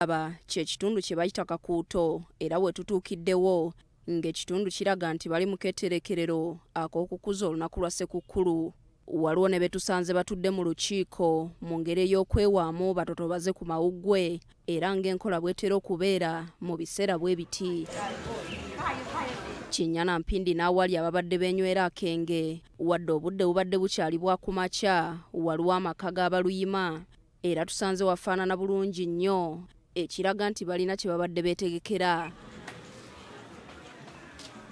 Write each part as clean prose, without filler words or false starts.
aba kyekitundu kye bayita Kakuuto era we tutuukiddewo ng'ekitundu kiraga nti bali mu keeterekerero ak'okukuza olunaku lwa Ssekukkulu. Waliwo ne betusanze batudde mu lukiiko mu ngeri ey'okwewaamu batotobaze ku mawuggwe era ng'enkola bw'etera okubeera mu biseera bwe biti. Kinyana Mpindi n'awali ababadde beenywera akenge wadde obudde bubadde bukyali bwa kumakya waliwo amaka g'abaluyima era tusanze wafaanana bulungi nnyo ekiraga nti balina kye babadde beetegekera.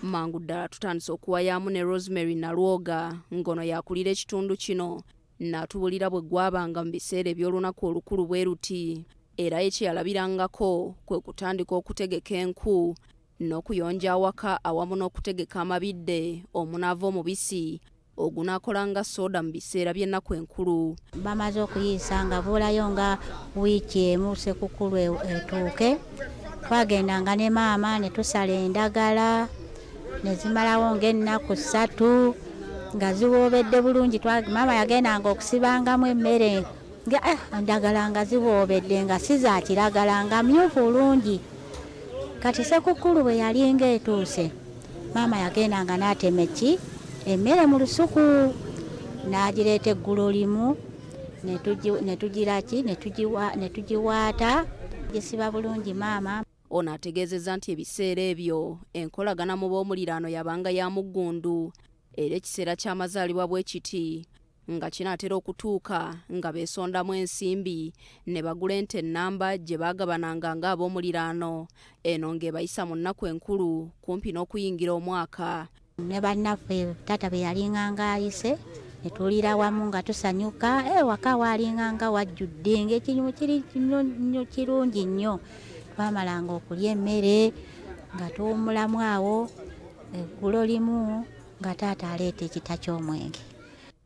Mangu ddala tutandise okuwayaamu ne Rosemary Nalwoga ng'ono yakulira ekitundu kino n'atubulira bwe gwabanga mu biseera eby'olunaku olukulu bwe ruti era ekyeyalabirangako kwe kutandika okutegeka enku n'okuyonja awaka awamu n'okutegeka amabidde omunaava omubisi ogunaakolanga soda mu biseera by'ennaku enkulu. Bamaze okuyiisa nga buulayo nga wiiki emu Ssekukkulu etuuke, twagendanga ne maama ne tusala endagala ne zimalawo ng'ennaku 3 nga ziwoobedde bulungi. Maama yagendanga okusibangamu emmere endagala nga ziwoobedde nga si za kiragala nga myufu bulungi. Kati Ssekukkulu bwe yalinga etuuse, maama yagendanga n'atema emmere mu lusuku n'agireeta eggulo limu ne tugiwaata gisiba bulungi maama. Ono ategeezezza nti ebiseera ebyo enkolagana mu b'omuliraano yabanga ya muggundu era ekiseera ky'amazaalibwa bwe kiti nga kinaatera okutuuka nga beesondamu ensimbi ne bagula ente ennamba gye baagabananga ng'ab'omuliraano eno ng'ebayisa mu nnaku enkulu kumpi n'okuyingira omwaka. Ne bannaffe taata be yalinganga ayise ne tuliira wamu nga tusanyuka waka walinganga wajjudde ng'ekinyumu kirungi nnyo. Twamalanga okulya emmere nga tuwummulamu awo eggulo limu nga taata aleeta ekita ky'omwenge.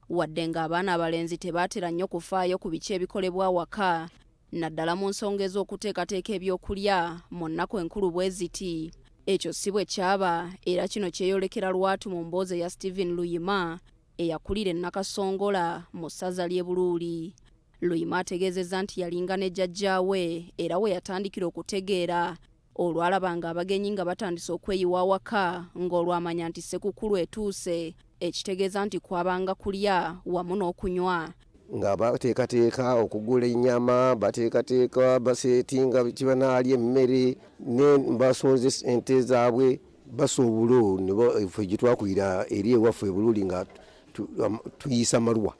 Wadde ng'abaana abalenzi tebaatera nnyo kufaayo ku biki ebikolebwa awaka naddala mu nsonga ez'okuteekateeka ebyokulya mu nnaku enkulu bwe ziti. Ekyo si bwe kyaba era kino kyeyolekera lwatu mu mboozi eya Stephen Luyima eyakulira e Nakasongola mu ssaza ly'e Buluuli. Luyima ategeezezza nti yalinga ne jjajjaawe era we yatandikira okutegeera olwalabanga abagenyi nga batandise okweyiwa awaka ng'olwamanya nti Ssekukkulu etuuse, ekitegeeza nti kwabanga kulya wamu n'okunywa. Nga bateekateeka okugula ennyama, bateekateeka baseetinga kibanaalya emmere ne basonze ente zaabwe basobola ffe gye twakulira eri ewaffe e Buluuli nga tuyisa amalwa.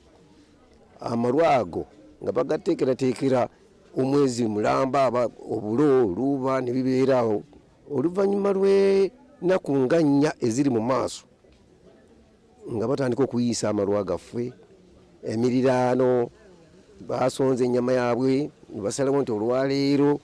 Amalwa ago nga bagateekerateekera omwezi mulamba obulo oluuba ne bibeerawo. Oluvannyuma lw'ennaku nga 4 eziri mu maaso nga batandika okuyiisa amalwa gaffe, emiriraano basonze ennyama yaabwe ne basalawo nti olwaleero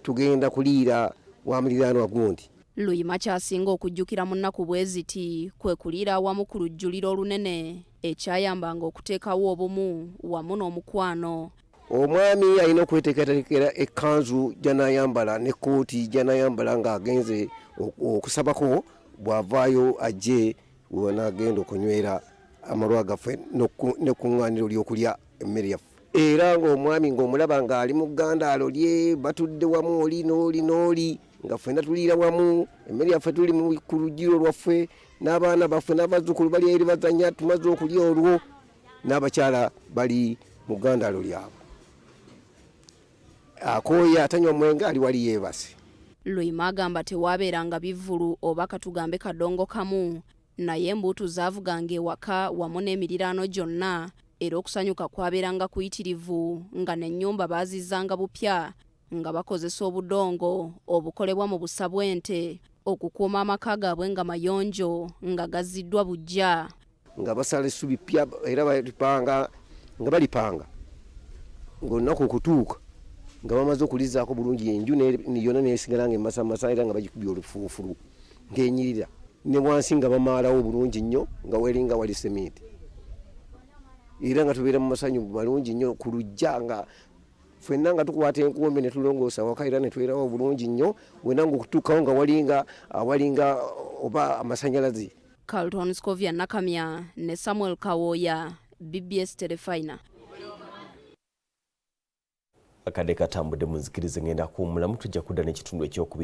tugenda kuliira wa muliraano agundi. Luyima kyasinga okujjukira mu nnaku bwe ziti kwe kuliira awamu ku lujjuliro olunene ekyayambanga okuteekawo obumu wamu n'omukwano. Omwami alina okweteekateekera ekkanzu gy'anaayambala n'ekkooti gy'anaayambala ng'agenze okusabako bw'avaayo ajje wanaagenda okunywera amalwa gaffe n'ekkuŋŋaaniro ly'okulya emmere yaffe. Era ng'omwami ng'omulaba ng'ali mu ggandaalo lye batudde wamu oli n'oli nga ffenna tuliira wamu emmere yaffe tuli ku lugiro lwaffe n'abaana baffe n'abazzukulu bali eri bazannya tumaze okulya olwo n'abakyala bali mu ggandaalo lyabwe. Akooye atanywa mwenge ali wali yeebase. Luyima agamba tewaabeeranga bivvulu oba katugambe kadongo kamu naye embuutu zaavuganga ewaka wamu n'emiriraano gyonna era okusanyuka kwabeeranga kuyitirivu nga n'ennyumba baazizzanga bupya nga bakozesa obudongo obukolebwa mu busa bw'ente okukuuma amaka gaabwe nga mayonjo nga gazziddwa buggya. Nga basala essubi pya era balipanga ng'olunaku okutuuka nga bamaze okulizaako bulungi enju yonna neesigala nga emasamasa era nga bagikubye olufuufulu ng'enyirira ne wansi nga bamaalawo bulungi nnyo nga weringa wali seminti era nga tubeera mu masanyu malungi nnyo ku lujja nga ffenna nga tukwata enkumbi ne tulongoosa waka era ne twerawo bulungi nnyo wena nga okutuukawo nga awalinga oba amasannyalaze. Carlton Scovia Nakamya ne Samuel Kawooya, BBS Telefina. akadde katambudde munzikirize ngenda kuwummulamu tujja kudda n'ekitundu ekyokubiri.